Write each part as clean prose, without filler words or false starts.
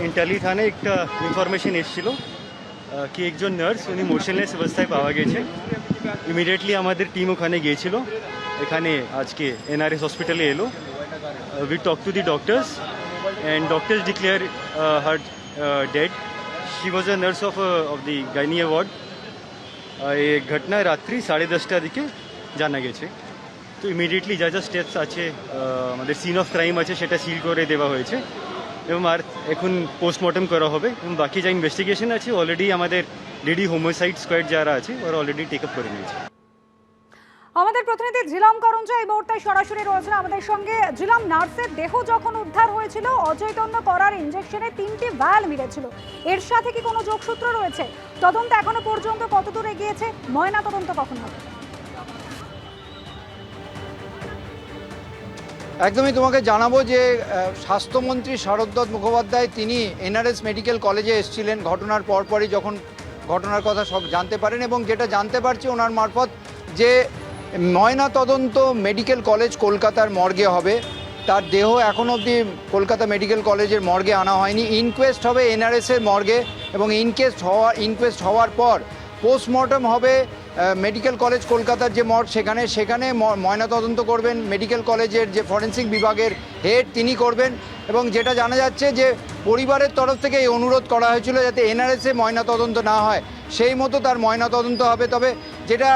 ইন্টালি থানায় একটা ইনফরমেশন এসেছিল কি একজন নার্স উনি মোশনলেস অবস্থায় পাওয়া গেছে। ইমিডিয়েটলি আমাদের টিম ওখানে গিয়েছিল, এখানে আজকে এনআরএস হসপিটালে এলো। We talk to the doctors and doctors declare her dead. She was a nurse of the gynae ward. এই ঘটনা রাত্রি 10:30টার দিকে জানা গেছে। তো ইমিডিয়েটলি যা যা স্টেপস আছে আমাদের সিন অফ ক্রাইম আছে সেটা সিল করে দেওয়া হয়েছে এবং আর এখন পোস্টমর্টম করা হবে এবং বাকি যা ইনভেস্টিগেশন আছে অলরেডি আমাদের লেডি হোমোসাইড স্কোয়াড যারা আছে ওরা অলরেডি টেক আপ করে নিয়েছে। আমাদের প্রতিনিধি ঝিলাম করঞ্জা এই মুহূর্তে সরাসরি রয়েছেন আমাদের সঙ্গে। ঝিলাম, নার্সের দেহ যখন উদ্ধার হয়েছিল অচৈতন্য করার ইনজেকশনে 3টি ভায়াল মিলেছিল, এর সাথে কি কোনো যোগসূত্র রয়েছে? তদন্ত এখনো পর্যন্ত কতদূর এগিয়েছে? ময়না তদন্ত কখন হবে? একদমই তোমাকে জানাবো যে স্বাস্থ্যমন্ত্রী শারদ মুখোপাধ্যায় তিনি এনআরএস মেডিকেল কলেজে এসেছিলেন ঘটনার পরপরই, যখন ঘটনার কথা সব জানতে পারেন এবং যেটা জানতে পারছি ওনার মারফত যে ময়না তদন্ত মেডিকেল কলেজ কলকাতার মর্গে হবে। তার দেহ এখন অবধি কলকাতা মেডিকেল কলেজের মর্গে আনা হয়নি। ইনকোয়েস্ট হবে এনআরএসের মর্গে এবং ইনকোয়েস্ট হওয়ার পর পোস্টমর্টম হবে মেডিকেল কলেজ কলকাতার যে মর্গ সেখানে ময়নাতদন্ত করবেন মেডিকেল কলেজের যে ফরেন্সিক বিভাগের হেড তিনি করবেন। এবং যেটা জানা যাচ্ছে যে পরিবারের তরফ থেকে এই অনুরোধ করা হয়েছিল যাতে এনআরএসে ময়নাতদন্ত না হয়, সেই মতো তার ময়নাতদন্ত হবে। তবে যেটা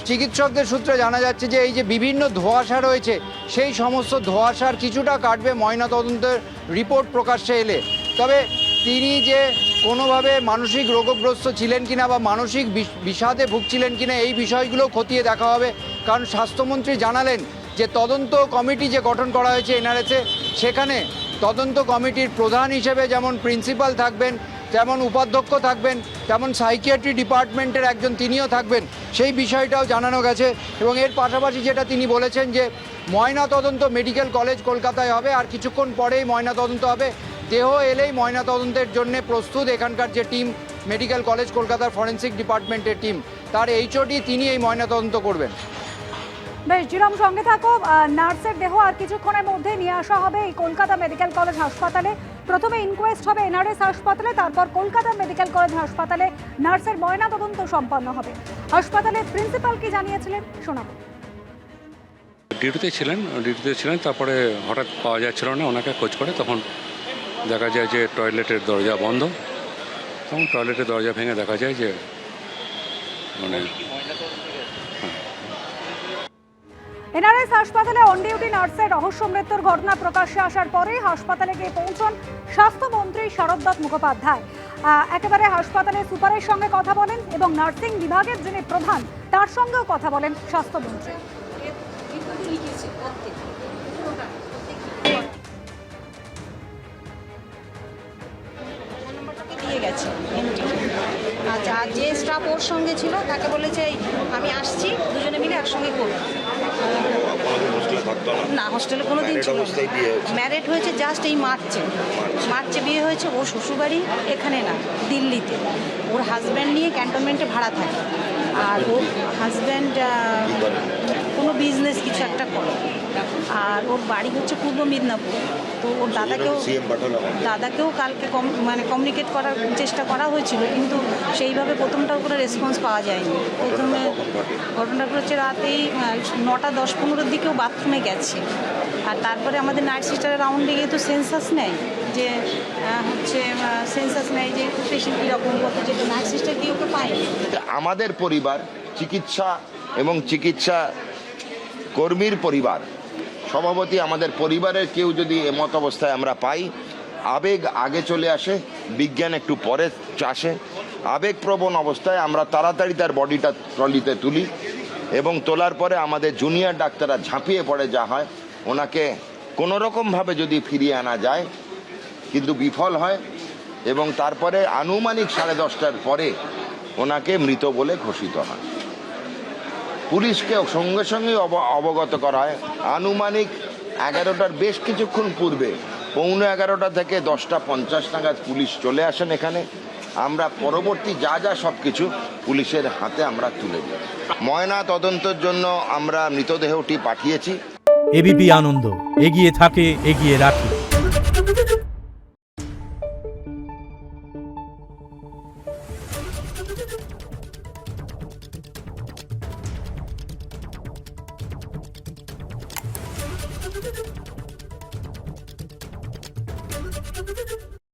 চিকিৎসকদের সূত্রে জানা যাচ্ছে যে এই যে বিভিন্ন ধোঁয়াশা রয়েছে সেই সমস্ত ধোঁয়াশার কিছুটা কাটবে ময়নাতদন্তের রিপোর্ট প্রকাশ্যে এলে। তবে তিনি যে কোনোভাবে মানসিক রোগগ্রস্ত ছিলেন কিনা বা মানসিক বিষাদে ভুগছিলেন কিনা এই বিষয়গুলো খতিয়ে দেখা হবে। কারণ স্বাস্থ্যমন্ত্রী জানালেন যে তদন্ত কমিটি যে গঠন করা হয়েছে এনআরএসে, সেখানে তদন্ত কমিটির প্রধান হিসেবে যেমন প্রিন্সিপাল থাকবেন, যেমন উপাধ্যক্ষ থাকবেন, তেমন সাইকিয়াট্রি ডিপার্টমেন্টের একজন তিনিও থাকবেন, সেই বিষয়টাও জানানো গেছে। এবং এর পাশাপাশি যেটা তিনি বলেছেন যে ময়নাতদন্ত মেডিকেল কলেজ কলকাতায় হবে, আর কিছুক্ষণ পরেই ময়নাতদন্ত হবে। দেহ এলেই ময়নাতদন্তের জন্য প্রস্তুত এখানকার যে টিম মেডিকেল কলেজ কলকাতার ফরেন্সিক ডিপার্টমেন্টের টিম, তার এইচওডি তিনি এই ময়নাতদন্ত করবেন। বেশ, জিলাম সঙ্গে থাকো। নার্সের দেহ আর কিছুক্ষণের মধ্যে নিয়ে আসা হবে এই কলকাতা মেডিকেল কলেজ হাসপাতালে। প্রথমে ইনকোয়েস্ট হবে এনআরএস হাসপাতালে, তারপর কলকাতা মেডিকেল কলেজ হাসপাতালে নার্সের ময়নাতদন্ত সম্পন্ন হবে। হাসপাতালের প্রিন্সিপাল কি জানিয়েছিলেন শোনাবো। ডিউটিতে ছিলেন, তারপরে হঠাৎ পাওয়া যাচ্ছিল না, ওনাকে খোঁজ করে তখন দেখা যায় যে টয়লেটের দরজা বন্ধ। তখন টয়লেটের দরজা ভেঙে দেখা যায় যে মানে এনআরএস হাসপাতালে অন ডিউটি নার্সের রহস্য মৃত্যুর ঘটনা প্রকাশ্যে আসার পরেই হাসপাতালে গিয়ে পৌঁছন স্বাস্থ্যমন্ত্রী শারদ মুখোপাধ্যায়। একেবারে হাসপাতালে সুপারের সঙ্গে কথা বলেন এবং নার্সিং বিভাগের যিনি প্রধান তার সঙ্গেও কথা বলেন স্বাস্থ্যমন্ত্রী। আচ্ছা, আর যে স্টাফ ওর সঙ্গে ছিল তাকে বলেছে আমি আসছি, দুজনে মিলে একসঙ্গে করবো। না, হোস্টেলে কোনো দিন ছিল না। ম্যারেড হয়েছে জাস্ট এই মার্চে বিয়ে হয়েছে। ওর শ্বশুরবাড়ি এখানে না, দিল্লিতে। ওর হাজব্যান্ড নিয়ে ক্যান্টনমেন্টে ভাড়া থাকে, আর ওর হাজব্যান্ড কোনো বিজনেস কিছু একটা করে, আর ওর বাড়ি হচ্ছে পূর্ব মেদিনীপুর। তো ওর দাদাকেও কালকে কমিউনিকেট করার চেষ্টা করা হয়েছিল, কিন্তু সেইভাবে প্রথমটার উপরে রেসপন্স পাওয়া যায়নি। প্রথমে ঘটনাটা হচ্ছে রাতেই 9:10-15 দিকেও বাথরুমে গেছে। আর তারপরে আমাদের নাইট সিস্টারের রাউন্ডে গিয়ে তো সেন্সাস নেয় যে পেশেন্ট কীরকম করতে, যে নাইট সিস্টার কি ওকে পায়নি। আমাদের পরিবার চিকিৎসা এবং চিকিৎসা কর্মীর পরিবার, সভাপতি আমাদের পরিবারের কেউ যদি এমত অবস্থায় আমরা পাই, আবেগ আগে চলে আসে, বিজ্ঞান একটু পরে আসে। আবেগপ্রবণ অবস্থায় আমরা তাড়াতাড়ি তার বডিটা ট্রলিতে তুলি এবং তোলার পরে আমাদের জুনিয়র ডাক্তাররা ঝাঁপিয়ে পড়ে, যা হয় ওনাকে কোনোরকমভাবে যদি ফিরিয়ে আনা যায়, কিন্তু বিফল হয় এবং তারপরে আনুমানিক 10:30টার পরে ওনাকে মৃত বলে ঘোষিত হয়। পুলিশকে সঙ্গে সঙ্গে অবগত করা হয়। আনুমানিক 11টার বেশ কিছুক্ষণ পূর্বে 11:15 থেকে 10:50 নাগাদ পুলিশ চলে আসেন এখানে। আমরা পরবর্তী যা সব কিছু পুলিশের হাতে আমরা তুলে দিই। ময়না তদন্তের জন্য আমরা মৃতদেহটি পাঠিয়েছি। এবিপি আনন্দ, এগিয়ে থাকে, এগিয়ে রাখে।